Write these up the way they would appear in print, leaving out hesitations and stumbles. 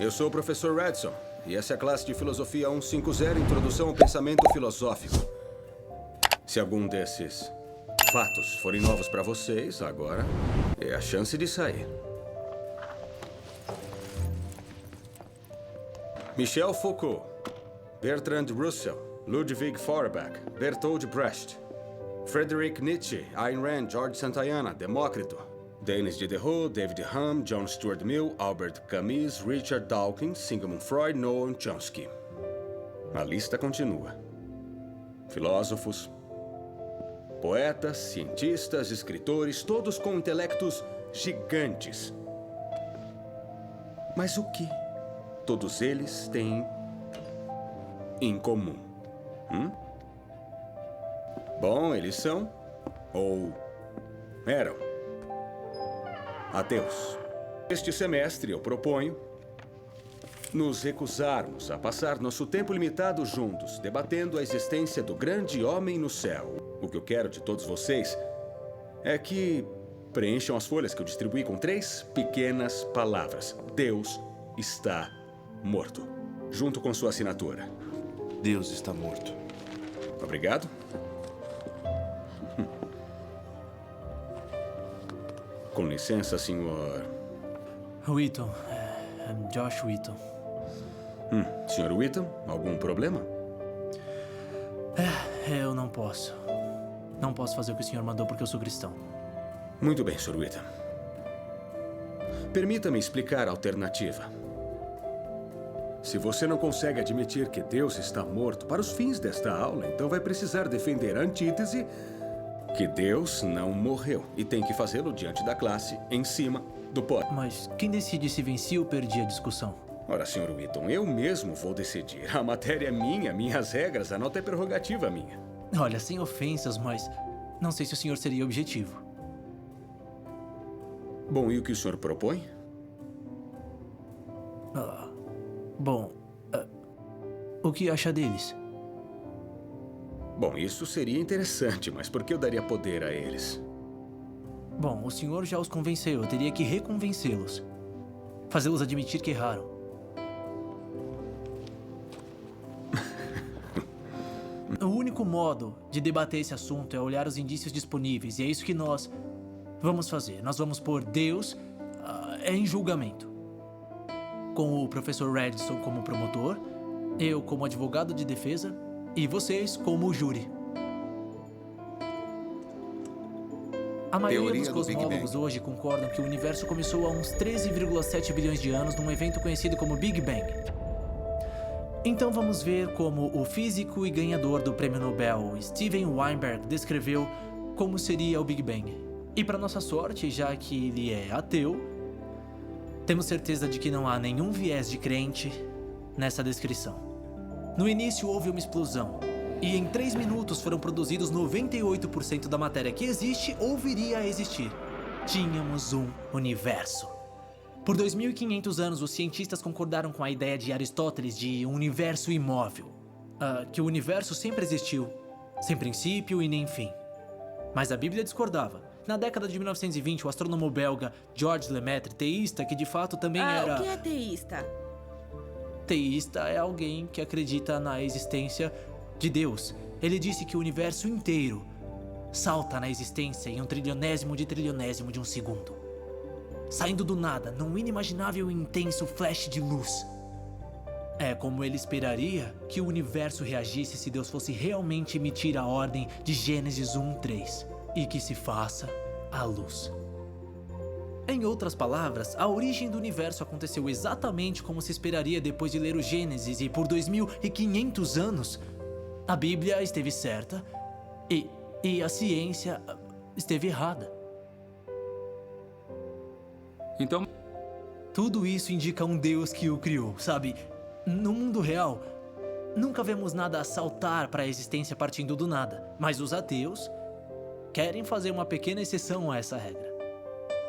Eu sou o professor Redson, e essa é a classe de Filosofia 150, Introdução ao Pensamento Filosófico. Se algum desses fatos forem novos para vocês, agora é a chance de sair. Michel Foucault, Bertrand Russell, Ludwig Feuerbach, Bertolt Brecht, Friedrich Nietzsche, Ayn Rand, George Santayana, Demócrito, Denis Diderot, David Hume, John Stuart Mill, Albert Camus, Richard Dawkins, Sigmund Freud, Noam Chomsky. A lista continua. Filósofos, poetas, cientistas, escritores, todos com intelectos gigantes. Mas o que todos eles têm em comum? Bom, eles são, ou eram, ateus. Este semestre eu proponho nos recusarmos a passar nosso tempo limitado juntos, debatendo a existência do grande homem no céu. O que eu quero de todos vocês é que preencham as folhas que eu distribuí com 3 pequenas palavras. Deus está morto, junto com sua assinatura. Deus está morto. Obrigado. Com licença, senhor... Wheaton. Josh Wheaton. Senhor Wheaton, algum problema? Eu não posso. Não posso fazer o que o senhor mandou porque eu sou cristão. Muito bem, Sr. Wheaton. Permita-me explicar a alternativa. Se você não consegue admitir que Deus está morto para os fins desta aula, então vai precisar defender a antítese que Deus não morreu e tem que fazê-lo diante da classe, em cima do pódio. Mas quem decide se venci ou perdi a discussão? Ora, Sr. Wheaton, eu mesmo vou decidir. A matéria é minha, minhas regras, a nota é prerrogativa minha. Olha, sem ofensas, mas não sei se o senhor seria objetivo. Bom, e o que o senhor propõe? O que acha deles? Bom, isso seria interessante, mas por que eu daria poder a eles? Bom, o senhor já os convenceu. Eu teria que reconvencê-los. Fazê-los admitir que erraram. O único modo de debater esse assunto é olhar os indícios disponíveis. E é isso que nós vamos fazer. Nós vamos pôr Deus em julgamento. Com o professor Redson como promotor, eu como advogado de defesa e vocês como júri. A maioria dos cosmólogos hoje concordam que o universo começou há uns 13,7 bilhões de anos num evento conhecido como Big Bang. Então vamos ver como o físico e ganhador do prêmio Nobel Steven Weinberg descreveu como seria o Big Bang. E para nossa sorte, já que ele é ateu, temos certeza de que não há nenhum viés de crente nessa descrição. No início houve uma explosão, e em 3 minutos foram produzidos 98% da matéria que existe ou viria a existir. Tínhamos um universo. Por 2.500 anos, os cientistas concordaram com a ideia de Aristóteles de um universo imóvel. Que o universo sempre existiu, sem princípio e nem fim. Mas a Bíblia discordava. Na década de 1920, o astrônomo belga Georges Lemaître, teísta, que de fato também era... O que é teísta? Teísta é alguém que acredita na existência de Deus. Ele disse que o universo inteiro salta na existência em 1/trilionésimo de um segundo. Saindo do nada, num inimaginável e intenso flash de luz. É como ele esperaria que o universo reagisse se Deus fosse realmente emitir a ordem de Gênesis 1:3 e que se faça a luz. Em outras palavras, a origem do universo aconteceu exatamente como se esperaria depois de ler o Gênesis, e por 2.500 anos a Bíblia esteve certa e a ciência esteve errada. Então, tudo isso indica um Deus que o criou, sabe? No mundo real, nunca vemos nada saltar para a existência partindo do nada, mas os ateus querem fazer uma pequena exceção a essa regra.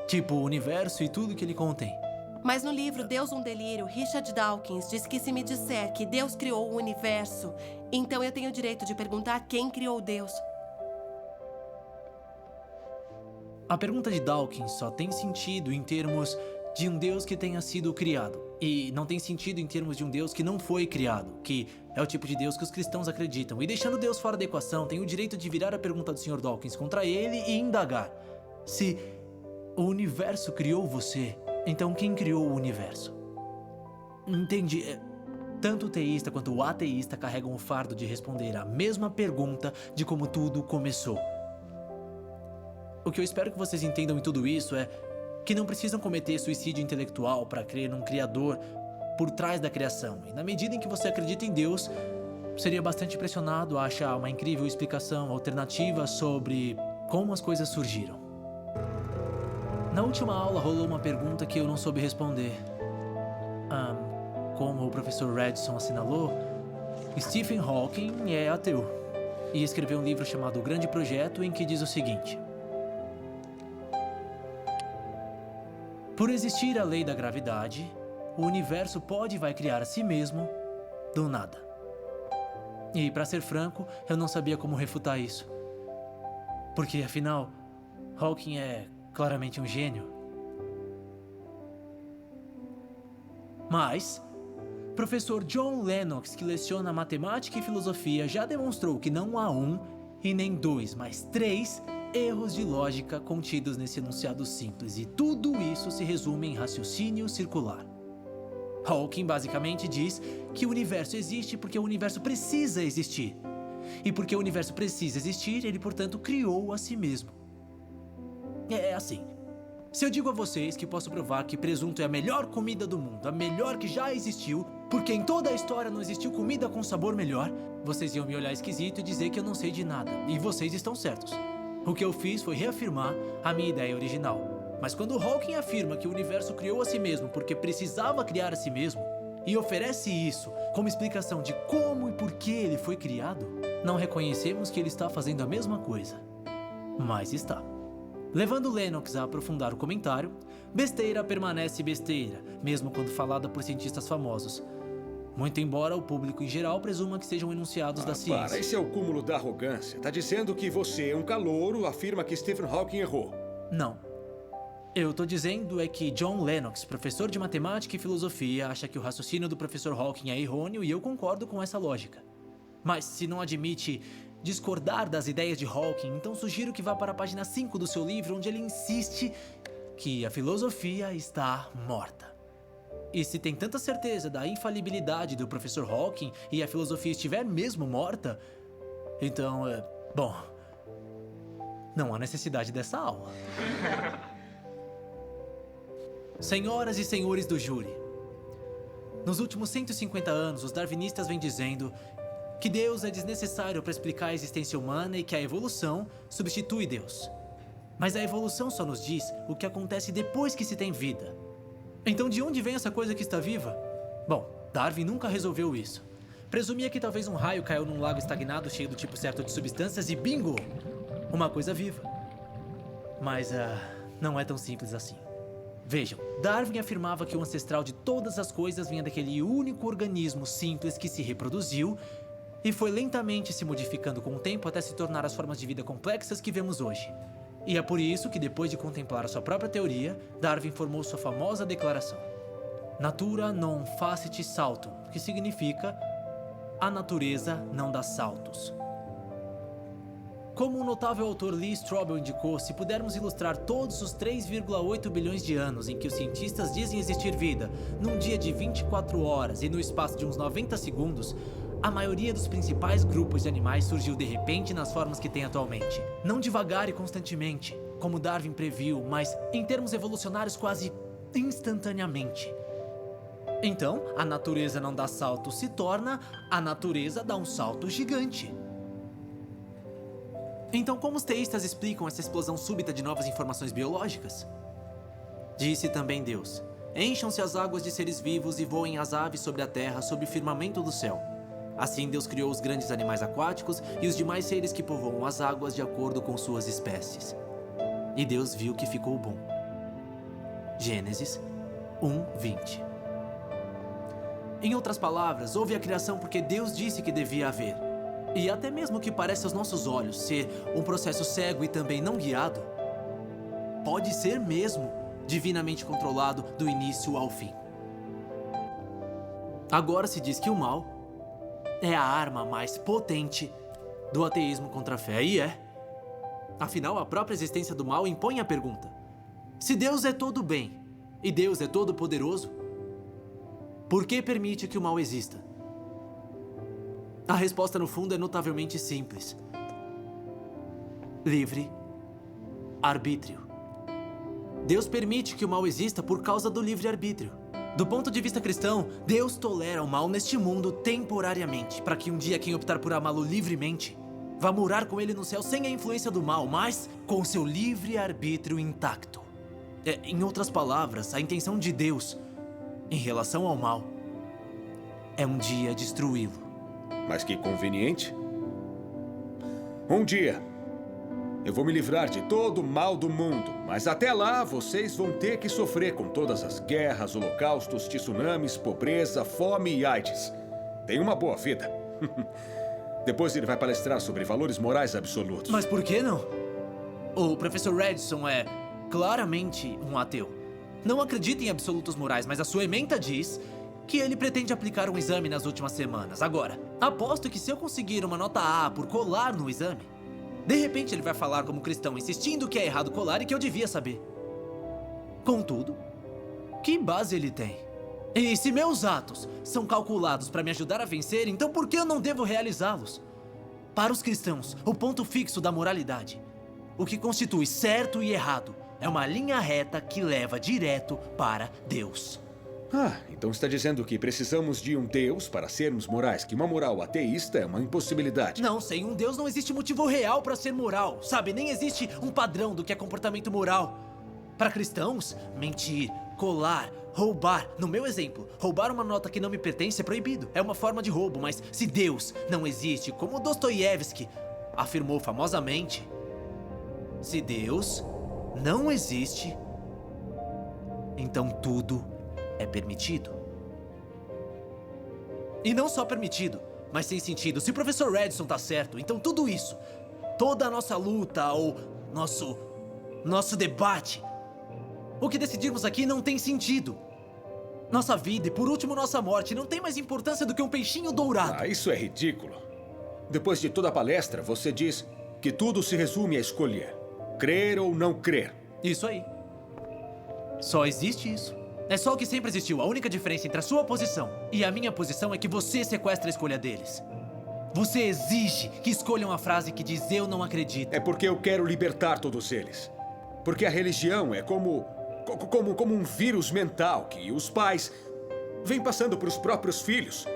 Tipo o universo e tudo que ele contém. Mas no livro Deus um Delírio, Richard Dawkins diz que se me disser que Deus criou o universo, então eu tenho o direito de perguntar quem criou Deus. A pergunta de Dawkins só tem sentido em termos de um Deus que tenha sido criado. E não tem sentido em termos de um Deus que não foi criado, que é o tipo de Deus que os cristãos acreditam. E deixando Deus fora da equação, tem o direito de virar a pergunta do Sr. Dawkins contra ele e indagar: se o universo criou você, então quem criou o universo? Entende? Tanto o teísta quanto o ateísta carregam o fardo de responder a mesma pergunta de como tudo começou. O que eu espero que vocês entendam em tudo isso é que não precisam cometer suicídio intelectual para crer num criador por trás da criação. E na medida em que você acredita em Deus, seria bastante pressionado a achar uma incrível explicação alternativa sobre como as coisas surgiram. Na última aula rolou uma pergunta que eu não soube responder. Como o professor Redson assinalou, Stephen Hawking é ateu e escreveu um livro chamado O Grande Projeto, em que diz o seguinte: por existir a lei da gravidade, o universo pode e vai criar a si mesmo do nada. E, para ser franco, eu não sabia como refutar isso. Porque, afinal, Hawking é claramente um gênio. Mas professor John Lennox, que leciona matemática e filosofia, já demonstrou que não há um e nem dois, mas 3 erros de lógica contidos nesse enunciado simples, e tudo isso se resume em raciocínio circular. Hawking basicamente diz que o universo existe porque o universo precisa existir. E porque o universo precisa existir, ele, portanto, criou a si mesmo. É assim. Se eu digo a vocês que posso provar que presunto é a melhor comida do mundo, a melhor que já existiu, porque em toda a história não existiu comida com sabor melhor, vocês iam me olhar esquisito e dizer que eu não sei de nada. E vocês estão certos. O que eu fiz foi reafirmar a minha ideia original. Mas quando Hawking afirma que o universo criou a si mesmo porque precisava criar a si mesmo, e oferece isso como explicação de como e por que ele foi criado, não reconhecemos que ele está fazendo a mesma coisa. Mas está. Levando Lennox a aprofundar o comentário, besteira permanece besteira, mesmo quando falada por cientistas famosos. Muito embora o público em geral presuma que sejam enunciados da ciência. Esse é o cúmulo da arrogância. Tá dizendo que você, um calouro, afirma que Stephen Hawking errou. Não. Eu tô dizendo é que John Lennox, professor de matemática e filosofia, acha que o raciocínio do professor Hawking é errôneo, e eu concordo com essa lógica. Mas se não admite discordar das ideias de Hawking, então sugiro que vá para a página 5 do seu livro, onde ele insiste que a filosofia está morta. E se tem tanta certeza da infalibilidade do professor Hawking e a filosofia estiver mesmo morta, então, bom, não há necessidade dessa aula. Senhoras e senhores do júri, nos últimos 150 anos, os darwinistas vêm dizendo que Deus é desnecessário para explicar a existência humana e que a evolução substitui Deus. Mas a evolução só nos diz o que acontece depois que se tem vida. Então de onde vem essa coisa que está viva? Bom, Darwin nunca resolveu isso. Presumia que talvez um raio caiu num lago estagnado cheio do tipo certo de substâncias e bingo! Uma coisa viva. Mas não é tão simples assim. Vejam, Darwin afirmava que o ancestral de todas as coisas vinha daquele único organismo simples que se reproduziu e foi lentamente se modificando com o tempo até se tornar as formas de vida complexas que vemos hoje. E é por isso que, depois de contemplar a sua própria teoria, Darwin formou sua famosa declaração: Natura non facit saltum, que significa a natureza não dá saltos. Como o notável autor Lee Strobel indicou, se pudermos ilustrar todos os 3,8 bilhões de anos em que os cientistas dizem existir vida, num dia de 24 horas e no espaço de uns 90 segundos, a maioria dos principais grupos de animais surgiu de repente nas formas que tem atualmente. Não devagar e constantemente, como Darwin previu, mas em termos evolucionários quase instantaneamente. Então, a natureza não dá salto se torna a natureza dá um salto gigante. Então, como os teístas explicam essa explosão súbita de novas informações biológicas? Disse também Deus: encham-se as águas de seres vivos e voem as aves sobre a terra, sob o firmamento do céu. Assim Deus criou os grandes animais aquáticos e os demais seres que povoam as águas de acordo com suas espécies. E Deus viu que ficou bom. Gênesis 1:20. Em outras palavras, houve a criação porque Deus disse que devia haver. E até mesmo que parece aos nossos olhos ser um processo cego e também não guiado, pode ser mesmo divinamente controlado do início ao fim. Agora se diz que o mal é a arma mais potente do ateísmo contra a fé. E é. Afinal, a própria existência do mal impõe a pergunta: se Deus é todo bem e Deus é todo poderoso, por que permite que o mal exista? A resposta, no fundo, é notavelmente simples: livre arbítrio. Deus permite que o mal exista por causa do livre arbítrio. Do ponto de vista cristão, Deus tolera o mal neste mundo temporariamente, para que um dia quem optar por amá-lo livremente vá morar com ele no céu sem a influência do mal, mas com seu livre arbítrio intacto. Em outras palavras, a intenção de Deus em relação ao mal é um dia destruí-lo. Mas que conveniente. Um dia, eu vou me livrar de todo o mal do mundo, mas até lá vocês vão ter que sofrer com todas as guerras, holocaustos, tsunamis, pobreza, fome e AIDS. Tenha uma boa vida. Depois ele vai palestrar sobre valores morais absolutos. Mas por que não? O professor Redson é claramente um ateu. Não acredita em absolutos morais, mas a sua ementa diz que ele pretende aplicar um exame nas últimas semanas. Agora, aposto que se eu conseguir uma nota A por colar no exame, de repente ele vai falar como cristão, insistindo que é errado colar e que eu devia saber. Contudo, que base ele tem? E se meus atos são calculados para me ajudar a vencer, então por que eu não devo realizá-los? Para os cristãos, o ponto fixo da moralidade, o que constitui certo e errado, é uma linha reta que leva direto para Deus. Então está dizendo que precisamos de um Deus para sermos morais, que uma moral ateísta é uma impossibilidade. Não, sem um Deus não existe motivo real para ser moral, sabe? Nem existe um padrão do que é comportamento moral. Para cristãos, mentir, colar, roubar. No meu exemplo, roubar uma nota que não me pertence é proibido. É uma forma de roubo, mas se Deus não existe, como Dostoiévski afirmou famosamente, se Deus não existe, então tudo é permitido. E não só permitido, mas sem sentido. Se o professor Redson tá certo, então tudo isso, toda a nossa luta ou nosso debate, o que decidirmos aqui não tem sentido. Nossa vida e, por último, nossa morte não tem mais importância do que um peixinho dourado. Isso é ridículo. Depois de toda a palestra, você diz que tudo se resume a escolher: crer ou não crer. Isso aí. Só existe isso. É só o que sempre existiu. A única diferença entre a sua posição e a minha posição é que você sequestra a escolha deles. Você exige que escolham a frase que diz "eu não acredito". É porque eu quero libertar todos eles. Porque a religião é como um vírus mental que os pais vêm passando para os próprios filhos.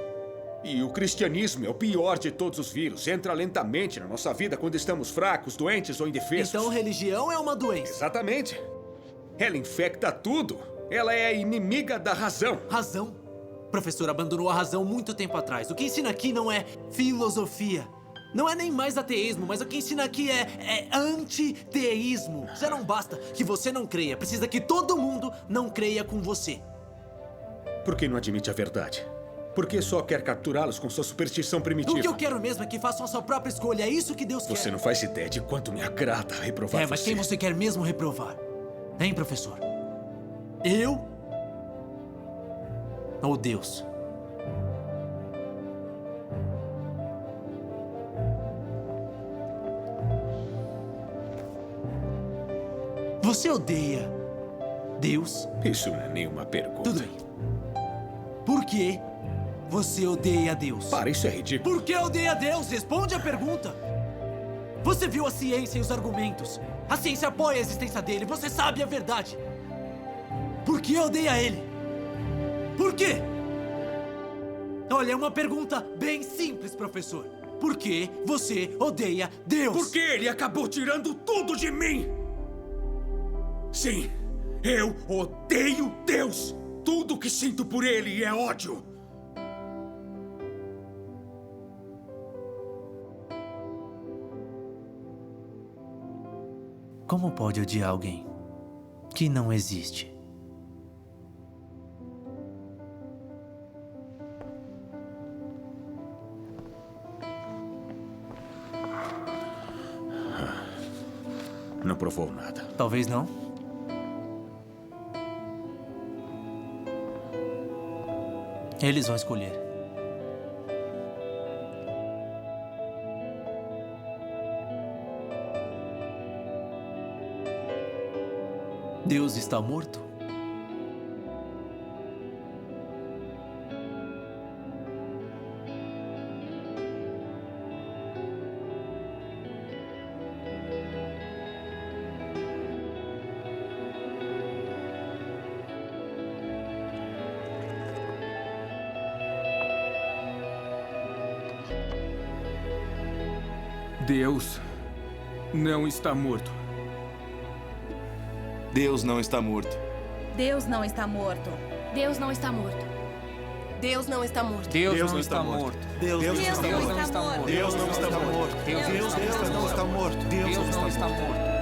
E o cristianismo é o pior de todos os vírus. Entra lentamente na nossa vida quando estamos fracos, doentes ou indefesos. Então religião é uma doença. Exatamente. Ela infecta tudo. Ela é a inimiga da razão. Razão? O professor abandonou a razão muito tempo atrás. O que ensina aqui não é filosofia. Não é nem mais ateísmo, mas o que ensina aqui é antiteísmo. Já não basta que você não creia. Precisa que todo mundo não creia com você. Por que não admite a verdade? Por que só quer capturá-los com sua superstição primitiva? O que eu quero mesmo é que façam a sua própria escolha. É isso que Deus quer. Você não faz ideia de quanto me agrada reprovar você. Mas quem você quer mesmo reprovar? Hein, professor? Eu? Ou Deus? Você odeia Deus? Isso não é nenhuma pergunta. Tudo bem. Por que você odeia Deus? Para, isso é ridículo. Por que odeia Deus? Responde a pergunta. Você viu a ciência e os argumentos. A ciência apoia a existência dele. Você sabe a verdade. Por que odeia ele? Por quê? Olha, é uma pergunta bem simples, professor. Por que você odeia Deus? Porque ele acabou tirando tudo de mim! Sim, eu odeio Deus! Tudo que sinto por ele é ódio! Como pode odiar alguém que não existe? Não provou nada. Talvez não. Eles vão escolher. Deus está morto? Deus não está morto. Deus não está morto. Deus não está morto. Deus não está morto. Deus não está morto. Deus não está morto. Deus Deus não está morto. Deus não está morto. Deus não está morto. Deus não está morto. Deus não está morto.